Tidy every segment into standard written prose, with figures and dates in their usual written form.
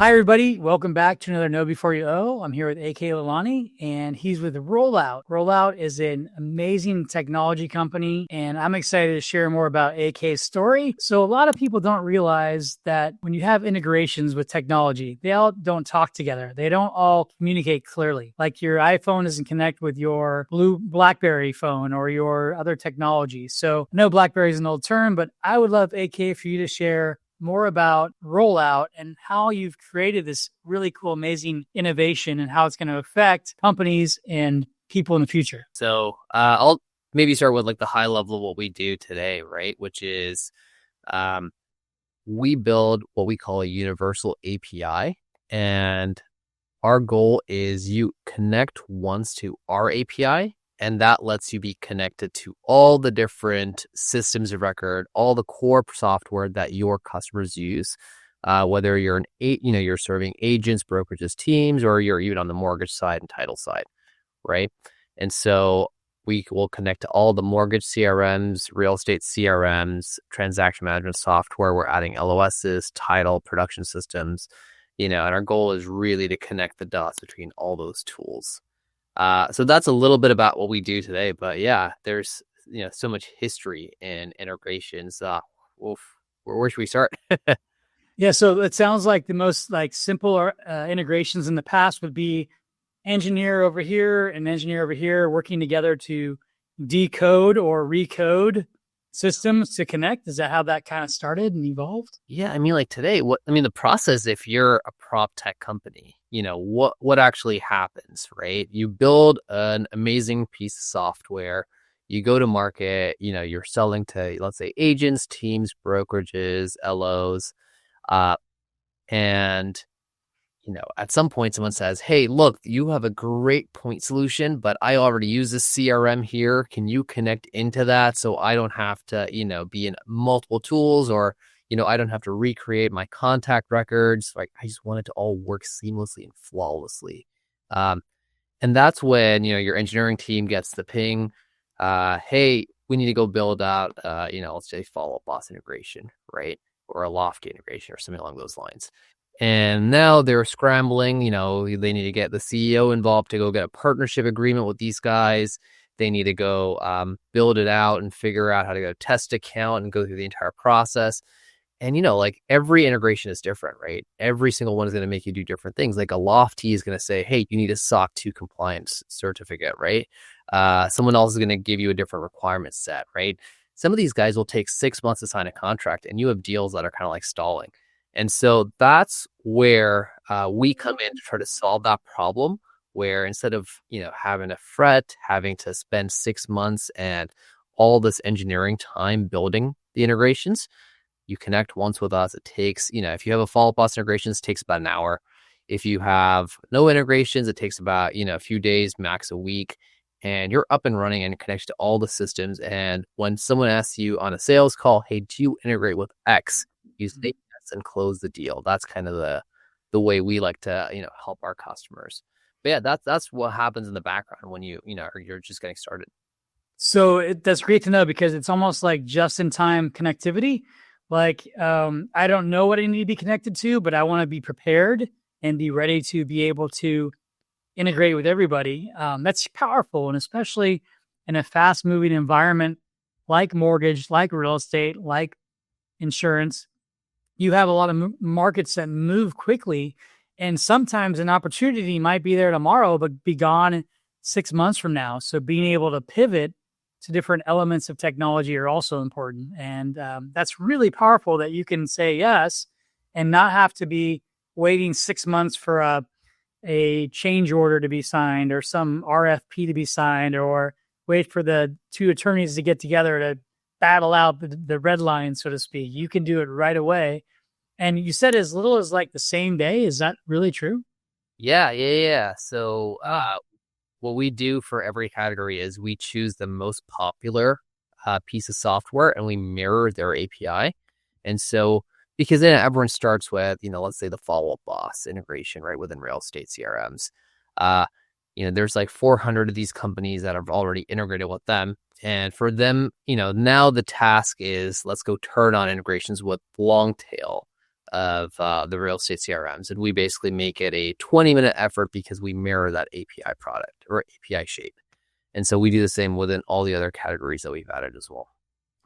Hi, everybody. Welcome back to another Know Before You Owe. I'm here with AK Leilani, and he's with Rollout. Rollout is an amazing technology company, and I'm excited to share more about AK's story. So a lot of people don't realize that when you have integrations with technology, they all don't talk together. They don't all communicate clearly. Like your iPhone doesn't connect with your BlackBerry phone or your other technology. So I know BlackBerry is an old term, but I would love AK for you to share more about Rollout and how you've created this really cool, amazing innovation and how it's going to affect companies and people in the future. So I'll maybe start with like the high level of what we do today, right? Which is we build what we call a universal API. And our goal is you connect once to our API, and that lets you be connected to all the different systems of record, all the core software that your customers use, whether you're you're serving agents, brokerages, teams, or you're even on the mortgage side and title side, right? And so we will connect to all the mortgage CRMs, real estate CRMs, transaction management software. We're adding LOSs, title, production systems, and our goal is really to connect the dots between all those tools. So that's a little bit about what we do today, but yeah, there's so much history in integrations. Where should we start? Yeah, so it sounds like the most simple integrations in the past would be engineer over here and engineer over here working together to decode or recode systems to connect. Is that how that kind of started and evolved? Yeah, like today, the process, if you're a prop tech company, what actually happens, right? You build an amazing piece of software, you go to market, you're selling to, let's say, agents, teams, brokerages, LOs, and at some point someone says, hey, look, you have a great point solution, but I already use this CRM here. Can you connect into that so I don't have to, be in multiple tools, or, I don't have to recreate my contact records. Like, I just want it to all work seamlessly and flawlessly. And that's when, your engineering team gets the ping. Hey, we need to go build out, let's say follow-up boss integration, right? Or a Lofty integration or something along those lines. And now they're scrambling, they need to get the CEO involved to go get a partnership agreement with these guys. They need to go build it out and figure out how to go test account and go through the entire process. And, every integration is different, right? Every single one is going to make you do different things. Like a Lofty is going to say, hey, you need a SOC 2 compliance certificate, right? Someone else is going to give you a different requirement set, right? Some of these guys will take 6 months to sign a contract, and you have deals that are kind of like stalling. And so that's where we come in to try to solve that problem, where instead of, having to fret, having to spend 6 months and all this engineering time building the integrations, you connect once with us. It takes, if you have a follow-up boss integrations, it takes about an hour. If you have no integrations, it takes about, a few days, max a week. And you're up and running and connected to all the systems. And when someone asks you on a sales call, hey, do you integrate with X? You say yes and close the deal. That's kind of the way we like to, help our customers. But yeah, that's what happens in the background when you're just getting started. So that's great to know, because it's almost like just-in-time connectivity. Like, I don't know what I need to be connected to, but I want to be prepared and be ready to be able to integrate with everybody. That's powerful. And especially in a fast moving environment like mortgage, like real estate, like insurance, you have a lot of markets that move quickly. And sometimes an opportunity might be there tomorrow, but be gone 6 months from now. So being able to pivot to different elements of technology are also important. And that's really powerful that you can say yes and not have to be waiting 6 months for a change order to be signed or some RFP to be signed, or wait for the two attorneys to get together to battle out the red line, so to speak. You can do it right away. And you said as little as like the same day. Is that really true? Yeah. So what we do for every category is we choose the most popular piece of software and we mirror their API. And so, because then everyone starts with, let's say the follow-up boss integration, right, within real estate CRMs. There's like 400 of these companies that have already integrated with them. And for them, now the task is, let's go turn on integrations with long tail of the real estate CRMs. And we basically make it a 20-minute effort because we mirror that API product or API shape. And so we do the same within all the other categories that we've added as well.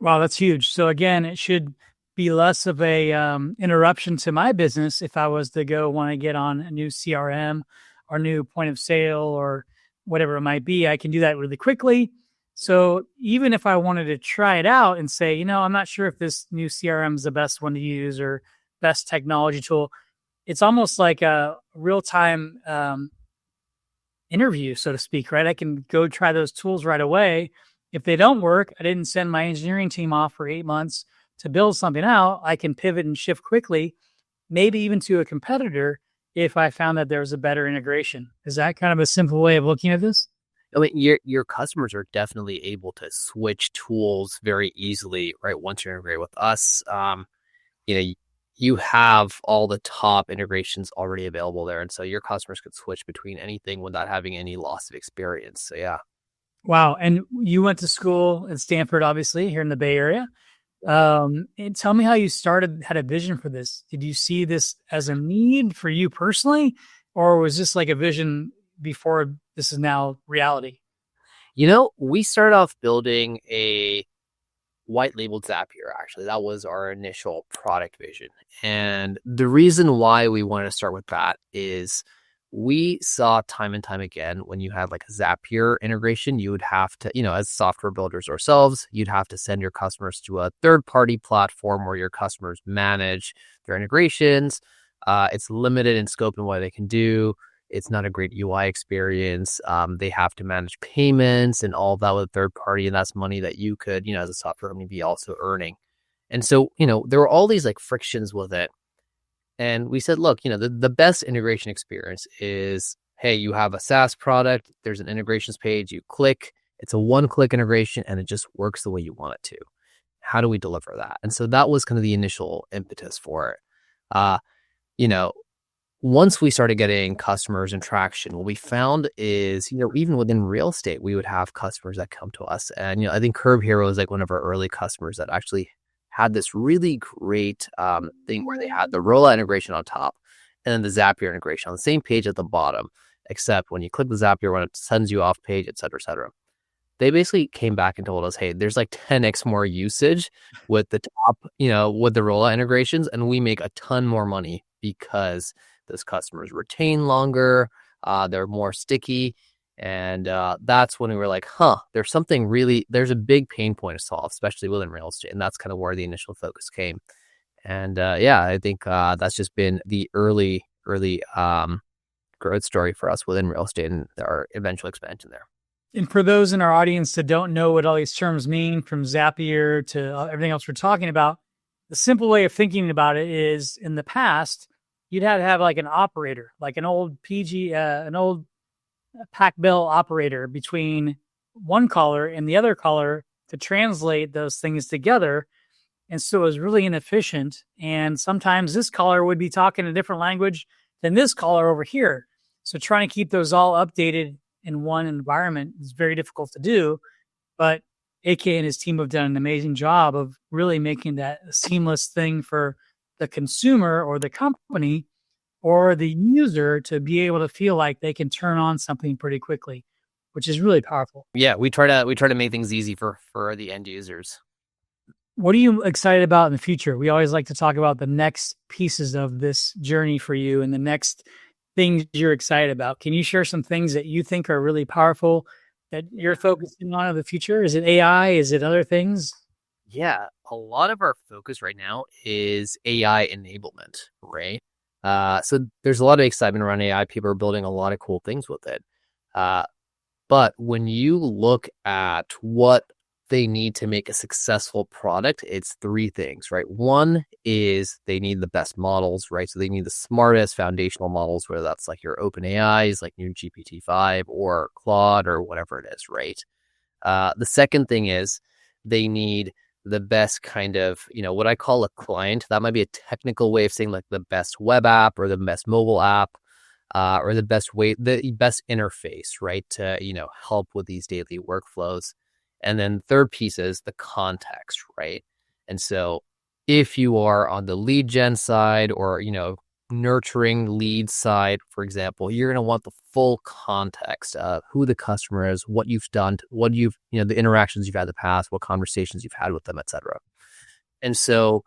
Wow, that's huge. So again, it should be less of a interruption to my business if I was to go want to get on a new CRM or new point of sale or whatever it might be. I can do that really quickly. So even if I wanted to try it out and say, I'm not sure if this new CRM is the best one to use or best technology tool, it's almost like a real-time interview, so to speak, right? I can go try those tools right away. If they don't work, I didn't send my engineering team off for 8 months to build something out. I can pivot and shift quickly, maybe even to a competitor if I found that there was a better integration. Is that kind of a simple way of looking at this? I mean, your customers are definitely able to switch tools very easily, right? Once you integrate with us, you have all the top integrations already available there. And so your customers could switch between anything without having any loss of experience. So yeah. Wow. And you went to school at Stanford, obviously, here in the Bay Area. And tell me how you had a vision for this. Did you see this as a need for you personally, or was this like a vision before this is now reality? We started off building a white labeled Zapier. Actually, that was our initial product vision. And the reason why we wanted to start with that is we saw time and time again, when you had like a Zapier integration, you would have to, as software builders ourselves, you'd have to send your customers to a third-party platform where your customers manage their integrations. It's limited in scope and what they can do. It's not a great UI experience. They have to manage payments and all of that with a third party. And that's money that you could, as a software company, be also earning. And so, there were all these like frictions with it. And we said, look, the best integration experience is, hey, you have a SaaS product. There's an integrations page. You click. It's a one-click integration, and it just works the way you want it to. How do we deliver that? And so that was kind of the initial impetus for it. Once we started getting customers and traction, what we found is, even within real estate, we would have customers that come to us. And, I think Curb Hero is like one of our early customers that actually had this really great thing where they had the Rollout integration on top and then the Zapier integration on the same page at the bottom, except when you click the Zapier one, it sends you off page, et cetera, et cetera. They basically came back and told us, hey, there's like 10x more usage with the top, with the Rollout integrations, and we make a ton more money because those customers retain longer, they're more sticky. And that's when we were like, there's a big pain point to solve, especially within real estate. And that's kind of where the initial focus came. And I think that's just been the early growth story for us within real estate and our eventual expansion there. And for those in our audience that don't know what all these terms mean, from Zapier to everything else we're talking about, the simple way of thinking about it is, in the past, you'd have to have like an operator, like an old pack bill operator between one caller and the other caller to translate those things together. And so it was really inefficient. And sometimes this caller would be talking a different language than this caller over here. So trying to keep those all updated in one environment is very difficult to do. But AK and his team have done an amazing job of really making that a seamless thing for the consumer or the company or the user to be able to feel like they can turn on something pretty quickly, which is really powerful. Yeah, we try to make things easy for the end users. What are you excited about in the future? We always like to talk about the next pieces of this journey for you and the next things you're excited about. Can you share some things that you think are really powerful that you're focusing on in the future? Is it AI? Is it other things? Yeah, a lot of our focus right now is AI enablement, right? So there's a lot of excitement around AI. People are building a lot of cool things with it. But when you look at what they need to make a successful product, it's three things, right? One is they need the best models, right? So they need the smartest foundational models, whether that's like your open AIs, like new GPT-5 or Claude or whatever it is, right? The second thing is they need the best kind of, what I call a client. That might be a technical way of saying like the best web app or the best mobile app, or the best interface, right? To, help with these daily workflows. And then third piece is the context, right? And so if you are on the lead gen side or, nurturing lead side, for example, you're going to want the full context of who the customer is, what you've done, the interactions you've had in the past, what conversations you've had with them, etc. And so,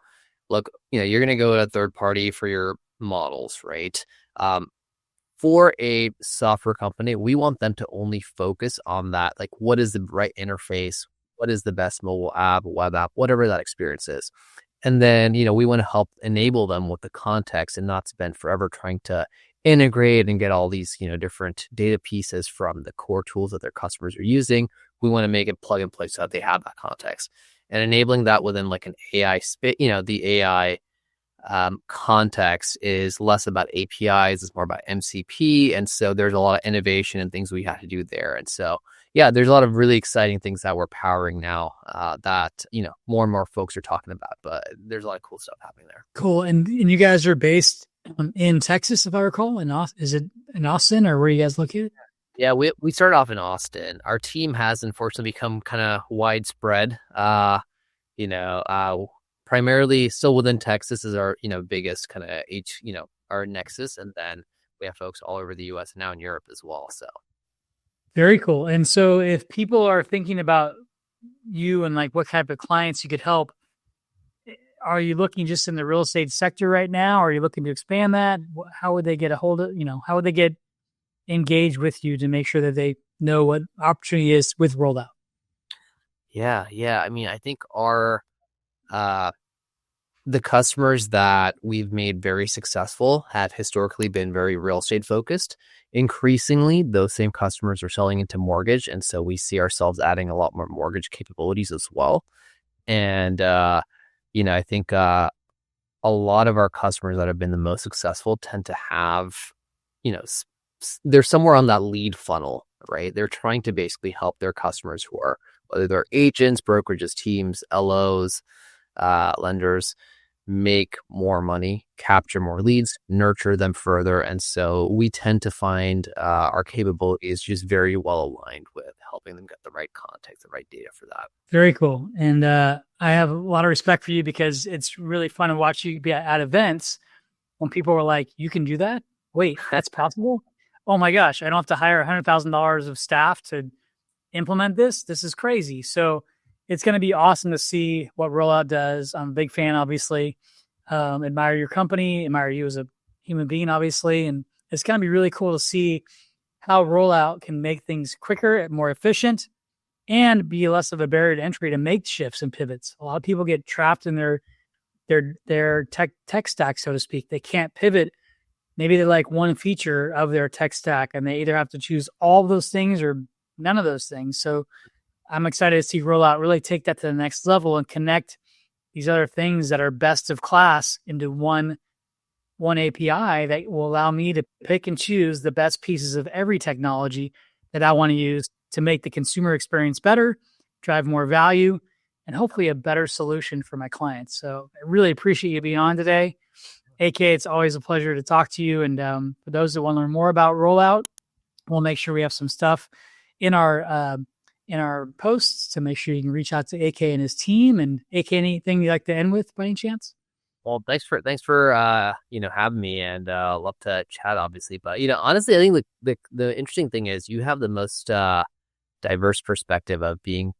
look, you're going to go to a third party for your models, right? For a software company, we want them to only focus on that. Like, what is the right interface? What is the best mobile app, web app, whatever that experience is. And then, we want to help enable them with the context and not spend forever trying to integrate and get all these, different data pieces from the core tools that their customers are using. We want to make it plug and play so that they have that context and enabling that within like an AI, the AI context is less about APIs, it's more about MCP. And so there's a lot of innovation and things we have to do there. And so, yeah, there's a lot of really exciting things that we're powering now that, more and more folks are talking about, but there's a lot of cool stuff happening there. Cool. And you guys are based in Texas, if I recall, is it in Austin or where are you guys located? Yeah, we started off in Austin. Our team has unfortunately become kind of widespread. Primarily still within Texas is our, biggest kind of our nexus. And then we have folks all over the US and now in Europe as well. So very cool. And so if people are thinking about you and like what type of clients you could help, are you looking just in the real estate sector right now? Or are you looking to expand that? How would they get a hold of, how would they get engaged with you to make sure that they know what opportunity is with Rollout? Yeah. I mean, I think the customers that we've made very successful have historically been very real estate focused. Increasingly, those same customers are selling into mortgage. And so we see ourselves adding a lot more mortgage capabilities as well. And, I think a lot of our customers that have been the most successful tend to have, they're somewhere on that lead funnel, right? They're trying to basically help their customers who are, whether they're agents, brokerages, teams, LOs, lenders, make more money, capture more leads, nurture them further. And so we tend to find our capabilities just very well aligned with helping them get the right context, the right data for that. Very cool. And I have a lot of respect for you because it's really fun to watch you be at events when people were like, you can do that? Wait, that's possible? Oh my gosh, I don't have to hire $100,000 of staff to implement this. This is crazy. So it's going to be awesome to see what Rollout does. I'm a big fan, obviously. Admire your company, admire you as a human being, obviously. And it's going to be really cool to see how Rollout can make things quicker and more efficient and be less of a barrier to entry to make shifts and pivots. A lot of people get trapped in their tech stack, so to speak. They can't pivot. Maybe they like one feature of their tech stack and they either have to choose all of those things or none of those things. So I'm excited to see Rollout really take that to the next level and connect these other things that are best of class into one API that will allow me to pick and choose the best pieces of every technology that I want to use to make the consumer experience better, drive more value, and hopefully a better solution for my clients. So I really appreciate you being on today. AK, it's always a pleasure to talk to you. And for those that want to learn more about Rollout, we'll make sure we have some stuff in our posts to make sure you can reach out to AK and his team. And AK, anything you'd like to end with by any chance? Well, thanks for having me, and love to chat, obviously. But honestly, I think the interesting thing is you have the most diverse perspective of being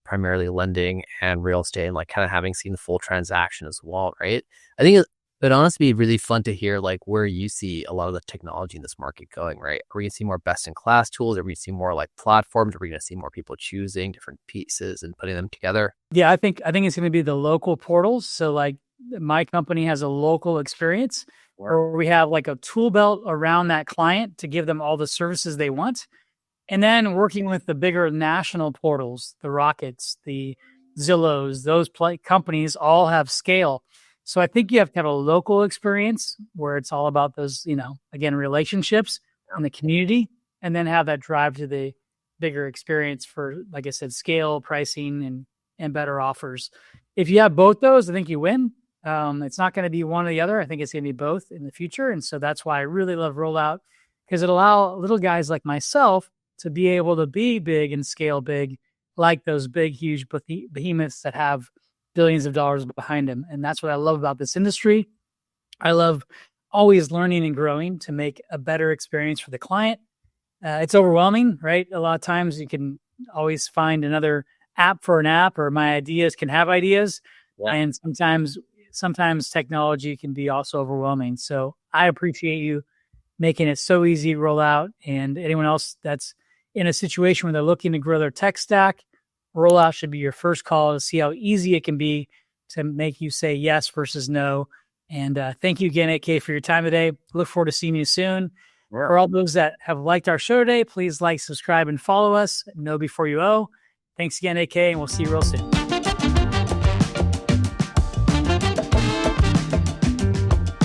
primarily lending and real estate, and like kind of having seen the full transaction as well, right? I think it'd honestly be really fun to hear like where you see a lot of the technology in this market going, right? Are we gonna see more best in class tools? Are we gonna see more like platforms? Are we gonna see more people choosing different pieces and putting them together? Yeah, I think it's going to be the local portals. So like my company has a local experience where we have like a tool belt around that client to give them all the services they want. And then working with the bigger national portals, the Rockets, the Zillows, those companies all have scale. So I think you have to have a local experience where it's all about those, again, relationships in the community, and then have that drive to the bigger experience for, like I said, scale, pricing, and better offers. If you have both those, I think you win. It's not going to be one or the other. I think it's going to be both in the future. And so that's why I really love Rollout, because it allows little guys like myself to be able to be big and scale big, like those big, huge behemoths that have billions of dollars behind them. And that's what I love about this industry. I love always learning and growing to make a better experience for the client. It's overwhelming, right? A lot of times you can always find another app for an app, or my ideas can have ideas. Yeah. And sometimes technology can be also overwhelming. So I appreciate you making it so easy to roll out. And anyone else that's in a situation where they're looking to grow their tech stack, Rollout should be your first call to see how easy it can be to make you say yes versus no. And thank you again, AK, for your time today. Look forward to seeing you soon. Yeah. For all those that have liked our show today, please like, subscribe, and follow us. Know before you owe. Thanks again, AK, and we'll see you real soon.